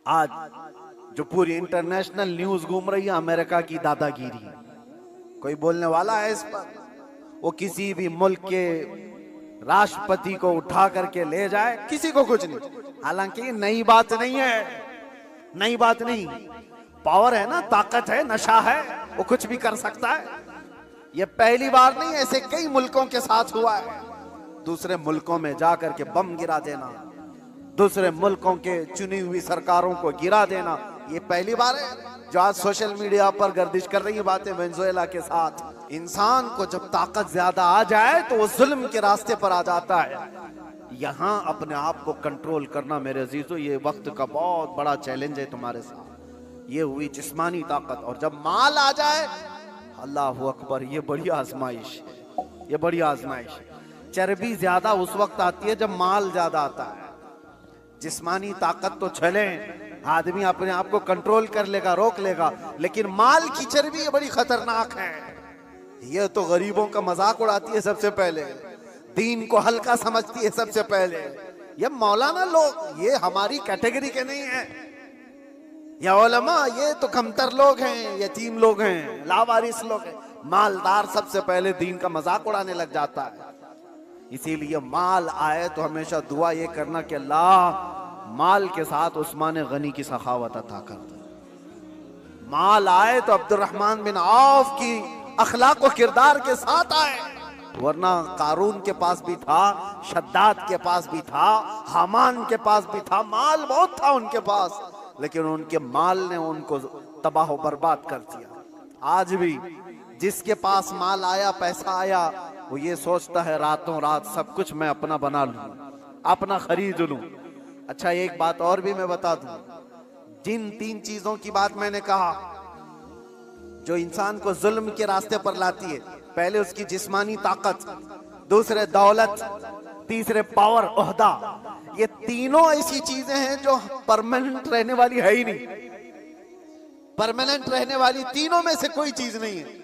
आज जो पूरी इंटरनेशनल न्यूज घूम रही है अमेरिका की दादागिरी, कोई बोलने वाला है इस पर? वो किसी भी मुल्क के राष्ट्रपति को उठा करके ले जाए, किसी को कुछ नहीं। हालांकि नई बात नहीं है, नई बात नहीं। पावर है ना, ताकत है, नशा है, वो कुछ भी कर सकता है। ये पहली बार नहीं, ऐसे कई मुल्कों के साथ हुआ है। दूसरे मुल्कों में जाकर के बम गिरा देना, दूसरे मुल्कों के चुनी हुई सरकारों को गिरा देना, ये पहली बार है। जो आज सोशल मीडिया पर गर्दिश कर रही है बातें वेनेजुएला के साथ। इंसान को जब ताकत ज्यादा आ जाए तो वो जुल्म के रास्ते पर आ जाता है। यहाँ अपने आप को कंट्रोल करना मेरे अजीजों, ये वक्त का बहुत बड़ा चैलेंज है तुम्हारे साथ। ये हुई जिस्मानी ताकत, और जब माल आ जाए, अल्लाह अकबर, ये बड़ी आजमाइश है, ये बड़ी आजमाइश है। चर्बी ज्यादा उस वक्त आती है जब माल ज्यादा आता है। जिस्मानी ताकत तो चले, आदमी अपने आप को कंट्रोल कर लेगा, रोक लेगा, लेकिन माल की चर्बी ये बड़ी खतरनाक है। ये तो गरीबों का मजाक उड़ाती है सबसे पहले, दीन को हल्का समझती है सबसे पहले। ये मौलाना लोग, ये हमारी कैटेगरी के नहीं है। या उलमा, ये तो कमतर लोग हैं, यतीम लोग हैं, लावारिस लोग हैं। मालदार सबसे पहले दीन का मजाक उड़ाने लग जाता है। इसीलिए माल आए तो हमेशा दुआ ये करना कि अल्लाह माल के साथ उस्मान गनी की सखावत अता कर दे। माल आए तो अब्दुर्रहमान बिन औफ की अखलाक व किरदार के साथ आए, वरना कारून के पास भी था, शद्दाद के पास भी था, हामान के पास भी था, माल बहुत था उनके पास, लेकिन उनके माल ने उनको तबाह बर्बाद कर दिया। आज भी जिसके पास माल आया, पैसा आया, वो ये सोचता है रातों रात सब कुछ मैं अपना बना लूं, अपना खरीद लूं। अच्छा, एक बात और भी मैं बता दूं, जिन तीन चीजों की बात मैंने कहा जो इंसान को जुल्म के रास्ते पर लाती है, पहले उसकी जिस्मानी ताकत, दूसरे दौलत, तीसरे पावर, ओहदा, ये तीनों ऐसी चीजें हैं जो परमानेंट रहने वाली है ही नहीं। परमानेंट रहने वाली तीनों में से कोई चीज नहीं है।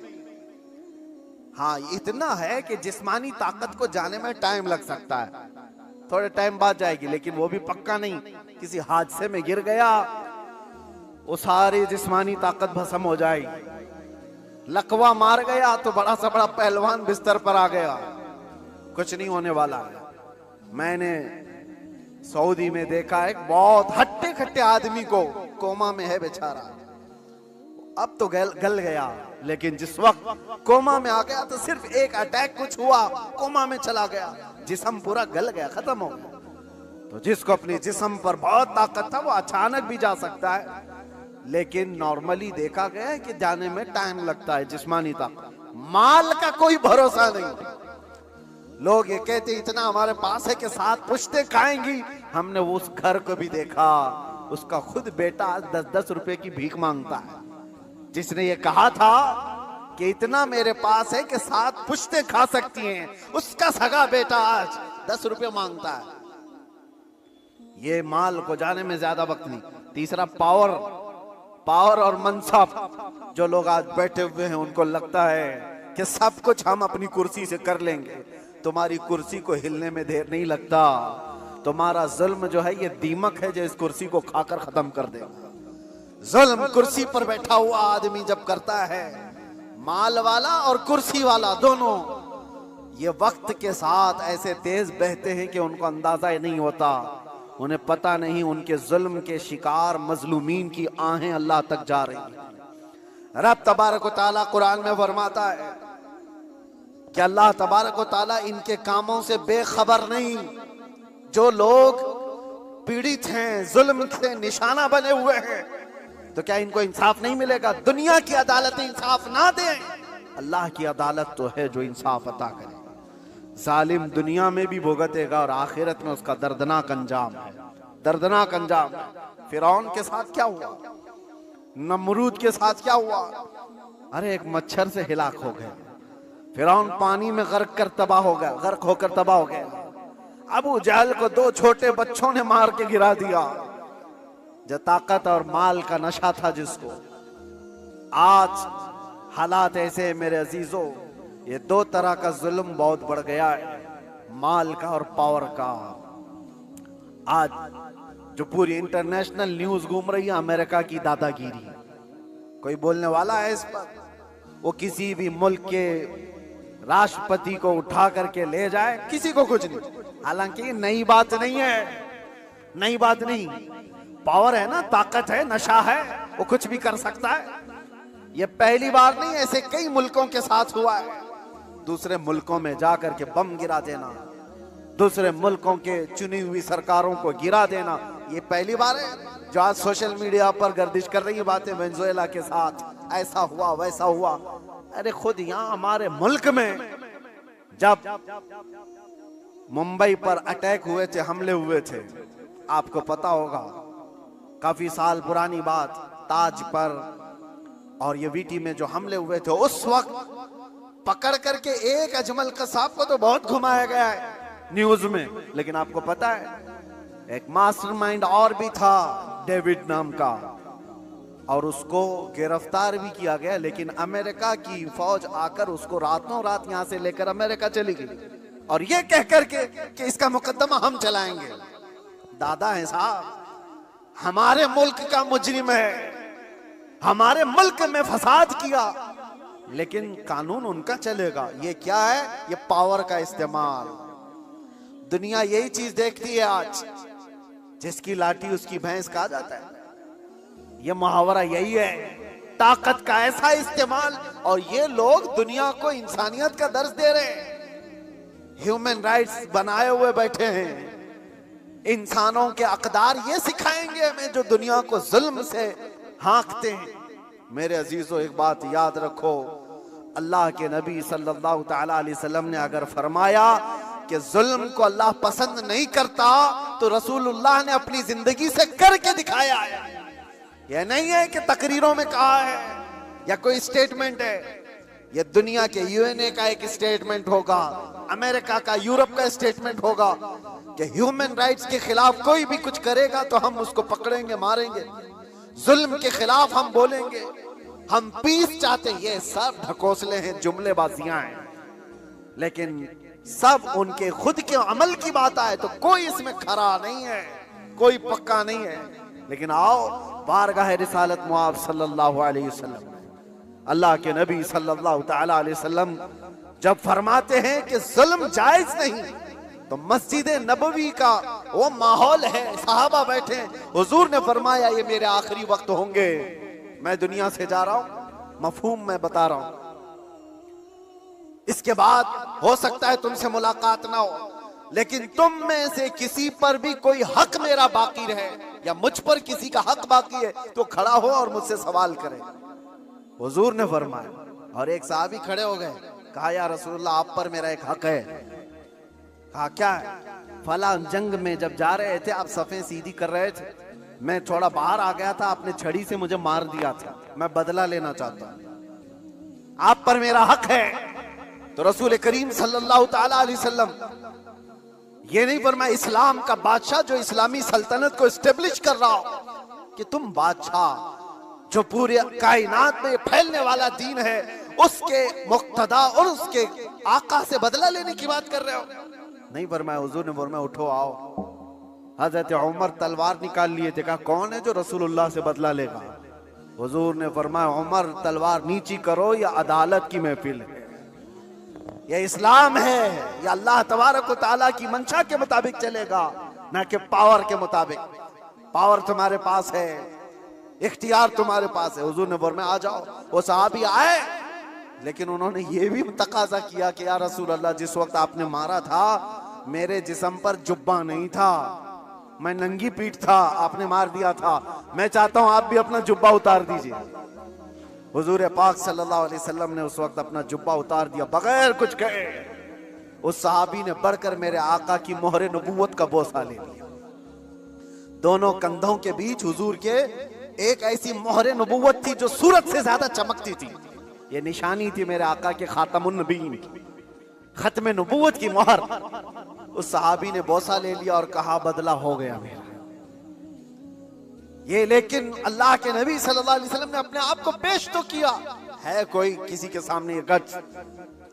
हाँ, इतना है कि जिस्मानी ताकत को जाने में टाइम लग सकता है, थोड़े टाइम बाद जाएगी, लेकिन वो भी पक्का नहीं। किसी हादसे में गिर गया, वो सारी जिस्मानी ताकत भस्म हो जाएगी। लकवा मार गया तो बड़ा सा बड़ा पहलवान बिस्तर पर आ गया, कुछ नहीं होने वाला है। मैंने सऊदी में देखा एक बहुत हट्टे खट्टे आदमी को, कोमा में है बेचारा, अब तो गल गया, लेकिन जिस वक्त कोमा में आ गया तो सिर्फ एक अटैक कुछ हुआ, कोमा में चला गया, जिस्म पूरा गल गया, खत्म हो गया। तो जिसको अपने जिस्म पर बहुत ताकत था वो अचानक भी जा सकता है, लेकिन नॉर्मली देखा गया है कि जाने में टाइम लगता है। जिस्मानी ताकत, माल का कोई भरोसा नहीं। लोग ये कहते इतना हमारे पास है कि साथ पुश्ते खाएंगी। हमने उस घर को भी देखा, उसका खुद बेटा 10-10 रुपए की भीख मांगता है। जिसने ये कहा था कि इतना मेरे पास है कि 7 पुश्ते खा सकती हैं, उसका सगा बेटा आज 10 रुपए मांगता है। ये माल को जाने में ज्यादा वक्त नहीं। तीसरा पावर, पावर और मनसब। जो लोग आज बैठे हुए हैं उनको लगता है कि सब कुछ हम अपनी कुर्सी से कर लेंगे। तुम्हारी कुर्सी को हिलने में देर नहीं लगता। तुम्हारा जुल्म जो है ये दीमक है जो इस कुर्सी को खाकर खत्म कर देगा। जुल्म कुर्सी पर बैठा हुआ आदमी जब करता है, माल वाला और कुर्सी वाला दोनों, ये वक्त के साथ ऐसे तेज बहते हैं कि उनको अंदाजा नहीं होता। उन्हें पता नहीं उनके जुल्म के शिकार मजलूमीन की आहें अल्लाह तक जा रही हैं। रब तबारक व तआला कुरान में फरमाता है कि अल्लाह तबारक व तआला इनके कामों से बेखबर नहीं। जो लोग पीड़ित हैं, जुल्म के निशाना बने हुए हैं, तो क्या इनको इंसाफ नहीं मिलेगा? दुनिया की अदालत इंसाफ ना दे, अल्लाह की अदालत तो है जो इंसाफ अता करे। जालिम दुनिया में भी भुगतेगा और आखिरत में उसका दर्दनाक अंजाम है, दर्दनाक अंजाम। फिरौन के साथ क्या हुआ, नमरूद के साथ क्या हुआ? अरे एक मच्छर से हिलाक हो गए। फिरौन पानी में गर्क कर तबाह हो गया, गर्क होकर तबाह हो गया। अबू जहल को 2 छोटे बच्चों ने मार के गिरा दिया। जो ताकत और माल का नशा था जिसको, आज हालात ऐसे मेरे अजीजों, ये 2 तरह का जुल्म बहुत बढ़ गया है, माल का और पावर का। आज जो पूरी इंटरनेशनल न्यूज घूम रही है अमेरिका की दादागिरी। कोई बोलने वाला है इस पर? वो किसी भी मुल्क के राष्ट्रपति को उठा करके ले जाए, किसी को कुछ नहीं। हालांकि नई बात नहीं है, नई बात नहीं। पावर है ना, ताकत है, नशा है, वो कुछ भी कर सकता है। ये पहली बार नहीं, ऐसे कई मुल्कों के साथ हुआ है। दूसरे मुल्कों में जाकर के बम गिरा देना, दूसरे मुल्कों के चुनी हुई सरकारों को गिरा देना, ये पहली बार है। जो आज सोशल मीडिया पर गर्दिश कर रही है बातें, वेनेजुएला के साथ ऐसा हुआ वैसा हुआ। अरे खुद यहाँ हमारे मुल्क में जब मुंबई पर अटैक हुए थे, हमले हुए थे, आपको पता होगा, काफी साल पुरानी बात, ताज पर और ये वीटी में जो हमले हुए थे, उस वक्त पकड़ करके एक अजमल कसाब को तो बहुत घुमाया गया है न्यूज में। लेकिन आपको पता है एक मास्टरमाइंड और भी था, डेविड नाम का, और उसको गिरफ्तार भी किया गया। लेकिन अमेरिका की फौज आकर उसको रातों रात यहां से लेकर अमेरिका चली गई, और ये कह करके कि इसका मुकदमा हम चलाएंगे। दादा है साहब, हमारे मुल्क का मुजरिम है, हमारे मुल्क में फसाद किया, लेकिन कानून उनका चलेगा। ये क्या है? ये पावर का इस्तेमाल। दुनिया यही चीज देखती है आज, जिसकी लाठी उसकी भैंस कहा जाता है। ये मुहावरा यही है, ताकत का ऐसा इस्तेमाल। और ये लोग दुनिया को इंसानियत का दर्ज दे रहे हैं, ह्यूमन राइट्स बनाए हुए बैठे हैं। इंसानों के अकदार ये सिखाएंगे हमें, जो दुनिया को जुल्म से हाँकते हैं। मेरे अजीजों, एक बात याद रखो, अल्लाह के नबी सल्लल्लाहु तआला अलैहि वसल्लम ने अगर फरमाया कि जुल्म को अल्लाह पसंद नहीं करता, तो रसूलुल्लाह ने अपनी जिंदगी से करके दिखाया है। यह नहीं है कि तकरीरों में कहा है या कोई स्टेटमेंट है। यह दुनिया के यूएनए का एक स्टेटमेंट होगा, अमेरिका का, यूरोप का स्टेटमेंट होगा कि ह्यूमन राइट्स के खिलाफ कोई भी कुछ करेगा तो हम उसको पकड़ेंगे, मारेंगे। जुल्म के खिलाफ हम बोलेंगे, हम पीस चाहते हैं। ये सब ढकोसले हैं, जुमलेबाजियां हैं। लेकिन सब उनके खुद के अमल की बात आए तो कोई इसमें खरा नहीं है, कोई पक्का नहीं है। लेकिन आओ, बारगाह रिसालत मुआब सल्लल्लाहु अलैहि वसल्लम, अल्लाह के नबी सल्लल्लाहु तआला अलैहि वसल्लम जब फरमाते हैं कि जुल्म जायज नहीं, तो मस्जिद नबवी का वो माहौल है, सहाबा बैठे, हुजूर ने फरमाया ये मेरे आखिरी वक्त होंगे, मैं दुनिया से जा रहा हूं, मफहूम मैं बता रहा हूं, इसके बाद हो सकता है तुमसे मुलाकात ना हो, लेकिन तुम में से किसी पर भी कोई हक मेरा बाकी रहे या मुझ पर किसी का हक बाकी है तो खड़ा हो और मुझसे सवाल करे। हुजूर ने फरमाया, और एक साहबी खड़े हो गए, कहा या रसूलुल्लाह आप पर मेरा एक हक है। कहा क्या है? फला जंग में जब जा रहे थे, आप सफ़ें सीधी कर रहे थे, मैं थोड़ा बाहर आ गया था, आपने छड़ी से मुझे मार दिया था, मैं बदला लेना चाहता हूं, आप पर मेरा हक है। तो रसूल करीम सल्लल्लाहु तआला अलैहि वसल्लम ये नहीं फरमाया इस्लाम का बादशाह जो इस्लामी सल्तनत को एस्टेब्लिश कर रहा हो कि तुम बादशाह जो पूरे कायनात में फैलने वाला दीन है उसके मुक्तदा और उसके आका से बदला लेने की बात कर रहे हो। नहीं फरमाया, हुजूर ने फरमाया उठो आओ। हजरत उमर तलवार निकाल लिए थे, कहा कौन है जो रसूलुल्लाह से बदला लेगा? हुजूर ने फरमाया उमर तलवार नीची करो, या अदालत की महफिल है, ये इस्लाम है, या अल्लाह तबारक व तआला की मंशा के मुताबिक चलेगा, ना कि पावर के मुताबिक। पावर तुम्हारे पास है, इख्तियार तुम्हारे पास है। हुजूर ने फरमाया आ जाओ। वो सहाबी आए, लेकिन उन्होंने ये भी तकाजा किया कि या रसूल अल्लाह, जिस वक्त आपने मारा था मेरे जिस्म पर जुब्बा नहीं था, मैं नंगी पीठ था, आपने मार दिया था, मैं चाहता हूं आप भी अपना जुब्बा उतार दीजिए। हुजूर पाक सल्लल्लाहु अलैहि वसल्लम ने उस वक्त अपना जुब्बा उतार दिया बगैर कुछ कहे। उस सहाबी ने बढ़कर मेरे आका की मोहरे नबूवत का बोसा ले लिया। दोनों कंधों के बीच हुजूर के एक ऐसी मोहरे नबूवत थी जो सूरत से ज्यादा चमकती थी। ये निशानी थी मेरे आका के खातमुन नबीन की, खत्म नबूवत की मोहर। उस सहाबी ने बोसा ले लिया और कहा बदला हो गया मेरा ये। लेकिन अल्लाह के नबी सल्लल्लाहु अलैहि वसल्लम ने अपने आप को पेश तो किया है, कोई किसी के सामने ये गच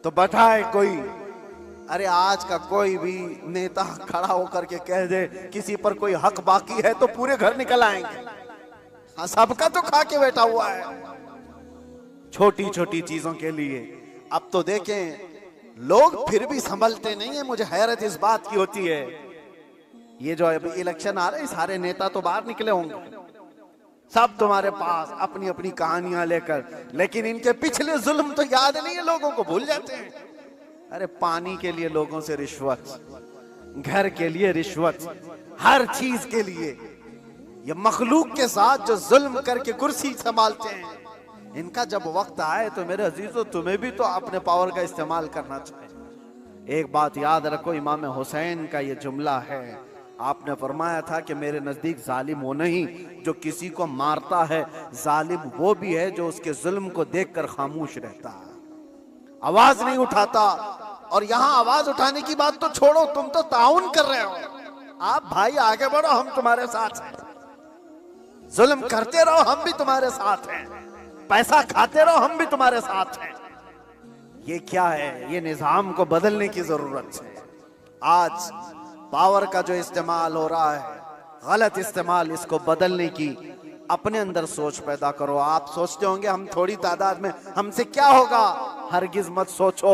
तो बैठा है कोई, अरे आज का कोई भी नेता खड़ा होकर के कह दे किसी पर कोई हक बाकी है तो पूरे घर निकल आएंगे। हाँ, सबका तो खा के बैठा हुआ है छोटी छोटी चीजों के लिए। अब तो देखें लोग फिर भी संभलते नहीं है। मुझे हैरत इस बात की होती है, ये जो अभी इलेक्शन आ रहे हैं सारे नेता तो बाहर निकले होंगे, सब तुम्हारे पास अपनी अपनी कहानियां लेकर, लेकिन इनके पिछले जुल्म तो याद नहीं है, लोगों को भूल जाते हैं। अरे पानी के लिए लोगों से रिश्वत, घर के लिए रिश्वत, हर चीज के लिए। ये मखलूक के साथ जो जुल्म करके कुर्सी संभालते हैं, इनका जब वक्त आए तो मेरे अजीजों तुम्हें भी तो अपने पावर का इस्तेमाल करना चाहिए। एक बात याद रखो, इमाम हुसैन का ये जुमला है, आपने फरमाया था कि मेरे नजदीक जालिम वो नहीं जो किसी को मारता है, जालिम वो भी है जो उसके जुल्म को देखकर खामोश रहता है, आवाज नहीं उठाता। और यहां आवाज उठाने की बात तो छोड़ो, तुम तो ताउन कर रहे हो। आप भाई आगे बढ़ो, हम तुम्हारे साथ हैं। जुल्म करते रहो, हम भी तुम्हारे साथ हैं। पैसा खाते रहो, हम भी तुम्हारे साथ हैं। ये क्या है? ये निजाम को बदलने की जरूरत है। आज पावर का जो इस्तेमाल हो रहा है, गलत इस्तेमाल, इसको बदलने की अपने अंदर सोच पैदा करो। आप सोचते होंगे हम थोड़ी तादाद में, हमसे क्या होगा? हरगिज मत सोचो,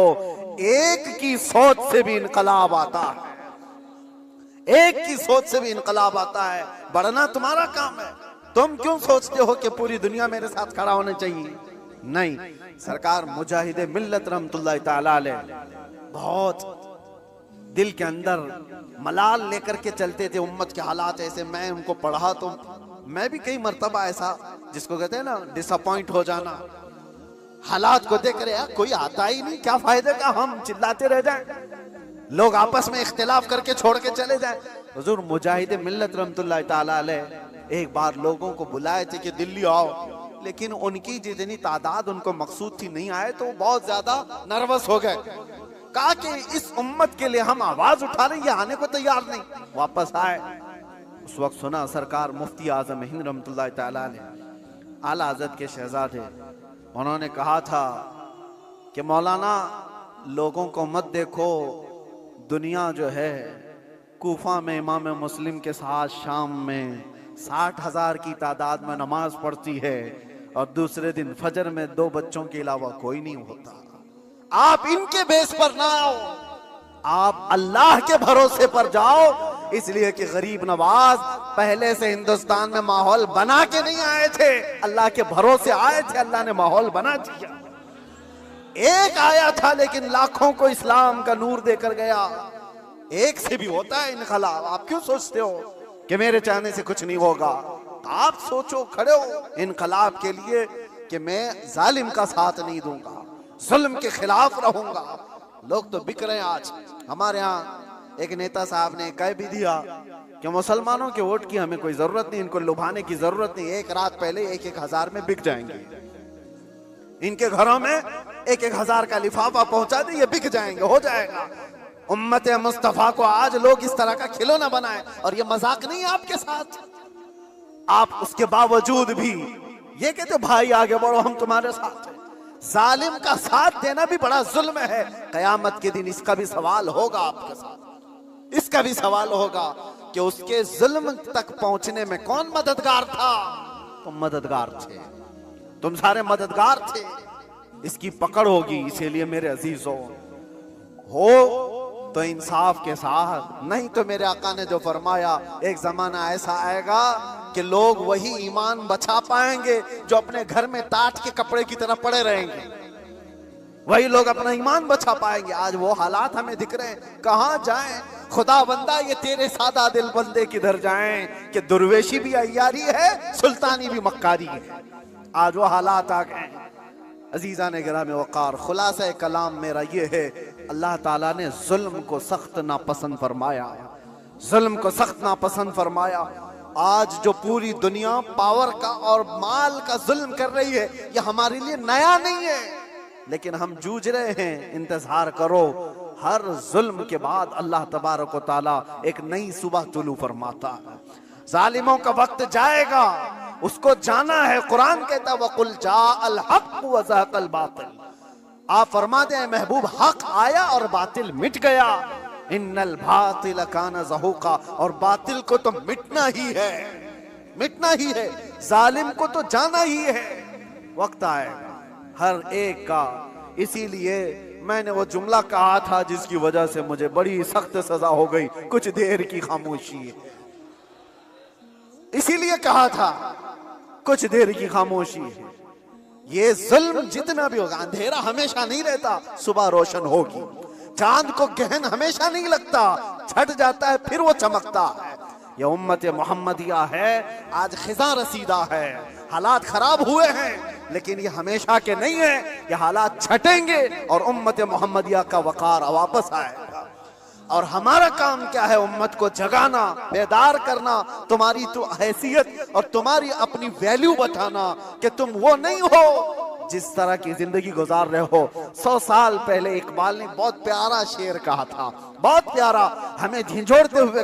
एक की सोच से भी इनकलाब आता है, एक की सोच से भी इनकलाब आता है। बढ़ना तुम्हारा काम है। तुम क्यों सोचते हो कि पूरी दुनिया मेरे साथ खड़ा होना चाहिए? नहीं, सरकार मुजाहिदे मिल्लत रहमतुल्लाह तआला अलैह बहुत दिल के अंदर मलाल लेकर के चलते थे। उम्मत के हालात ऐसे, मैं उनको पढ़ा तो मैं भी कई मर्तबा ऐसा, जिसको कहते हैं ना डिसअपॉइंट हो जाना, हालात को देख रहे यार कोई आता ही नहीं, क्या फायदे का हम चिल्लाते रह जाएं, लोग आपस में इख्तिलाफ करके छोड़ के चले जाएं। हुजूर मुजाहिदे मिल्लत रहमतुल्लाह तआला अलैह एक बार लोगों को बुलाए थे कि दिल्ली आओ, लेकिन उनकी जितनी तादाद उनको मकसूद थी नहीं आए, तो बहुत ज्यादा नर्वस हो गए। कहा कि इस उम्मत के लिए हम आवाज उठा रहे, ये आने को तैयार नहीं। वापस आए, उस वक्त सुना सरकार मुफ्ती आजम हिंद रहमतुल्लाह तआला अलैह आला हज़रत के शहजादे, उन्होंने कहा था कि मौलाना लोगों को मत देखो, दुनिया जो है कूफा में इमाम मुस्लिम के साथ शाम में 60,000 की तादाद में नमाज पढ़ती है और दूसरे दिन फजर में 2 बच्चों के अलावा कोई नहीं होता। आप इनके बेस पर ना आओ, आप अल्लाह के भरोसे पर जाओ। इसलिए कि गरीब नवाज पहले से हिंदुस्तान में माहौल बना के नहीं आए थे, अल्लाह के भरोसे आए थे, अल्लाह ने माहौल बना दिया। एक आया था लेकिन लाखों को इस्लाम का नूर देकर गया। एक से भी होता है इनकलाब। आप क्यों सोचते हो कि मेरे चाहने से कुछ नहीं होगा? आप सोचो, खड़े हो इनकलाब के लिए कि मैं जालिम का साथ नहीं दूंगा, जुल्म के खिलाफ रहूंगा। लोग तो बिक रहे हैं आज। हमारे यहाँ एक नेता साहब ने कह भी दिया कि मुसलमानों के वोट की हमें कोई जरूरत नहीं, इनको लुभाने की जरूरत नहीं, एक रात पहले 1-1 हजार में बिक जाएंगे, इनके घरों में 1-1 हजार का लिफाफा पहुंचा दे, ये बिक जाएंगे, हो जाएगा। उम्मत मुस्तफा को आज लोग इस तरह का खिलौना बनाए, और ये मजाक नहीं है आपके साथ। आप उसके बावजूद भी ये कहते भाई आगे बढ़ो, हम तुम्हारे साथ हैं। जालिम का साथ देना भी बड़ा जुल्म है। कयामत के दिन इसका भी सवाल होगा आपके साथ, इसका भी सवाल होगा कि उसके जुल्म तक पहुंचने में कौन मददगार था? तुम मददगार थे, तुम सारे मददगार थे। इसकी पकड़ होगी। इसीलिए मेरे अजीजों, हो तो इंसाफ के साथ, नहीं तो मेरे आका ने जो फरमाया, एक जमाना ऐसा आएगा कि लोग वही ईमान बचा पाएंगे जो अपने घर में टाट के कपड़े की तरह पड़े रहेंगे, वही लोग अपना ईमान बचा पाएंगे। आज वो हालात हमें दिख रहे हैं, कहां जाएं? खुदा बंदा ये तेरे सादा दिल बंदे किधर जाएं कि दुर्वेशी भी अय्यारी है, सुल्तानी भी मक्कारी है। आज वो हालात आ गए। अजीजा ने गिरामे वक़ार, खुलासा कलाम मेरा ये है, अल्लाह ताला ने जुल्म को सख्त नापसंद फरमाया, जुल्म को सख्त नापसंद फरमाया। आज जो पूरी दुनिया पावर का और माल का जुल्म कर रही है, ये हमारे लिए नया नहीं है, लेकिन हम जूझ रहे हैं। इंतजार करो, हर जुल्म के बाद अल्लाह तबारक व तआला एक नई सुबह तुलू फरमाता है। जालिमों का वक्त जाएगा, उसको जाना है। कुरान कहता है वकुल जाअल हक़ व ज़हक़ल बातिल, आप फरमाते हैं महबूब हक आया और बातिल मिट गया। इन्नल बातिल काना ज़हूका, और बातिल को तो मिटना ही है, मिटना ही है, जालिम को तो जाना ही है। वक्त आएगा हर एक का। इसीलिए मैंने वो जुमला कहा था जिसकी वजह से मुझे बड़ी सख्त सजा हो गई, कुछ देर की खामोशी। इसीलिए कहा था कुछ देर की खामोशी। ये जुल्म जितना भी होगा, अंधेरा हमेशा नहीं रहता, सुबह रोशन होगी। चांद को गहन हमेशा नहीं लगता, छट जाता है फिर वो चमकता है। ये उम्मत मोहम्मदिया है, आज खिजा रसीदा है, हालात खराब हुए हैं, लेकिन ये हमेशा के नहीं है। ये हालात छटेंगे और उम्मत मोहम्मदिया का वकार वापस आएगा। और हमारा काम क्या है? उम्मत को जगाना, बेदार करना, तुम्हारी तो हैसियत और तुम्हारी अपनी वैल्यू बताना कि तुम वो नहीं हो जिस तरह की जिंदगी गुजार रहे हो। 100 साल पहले इकबाल ने बहुत प्यारा शेर कहा था, बहुत प्यारा, हमें झिंझोड़ते हुए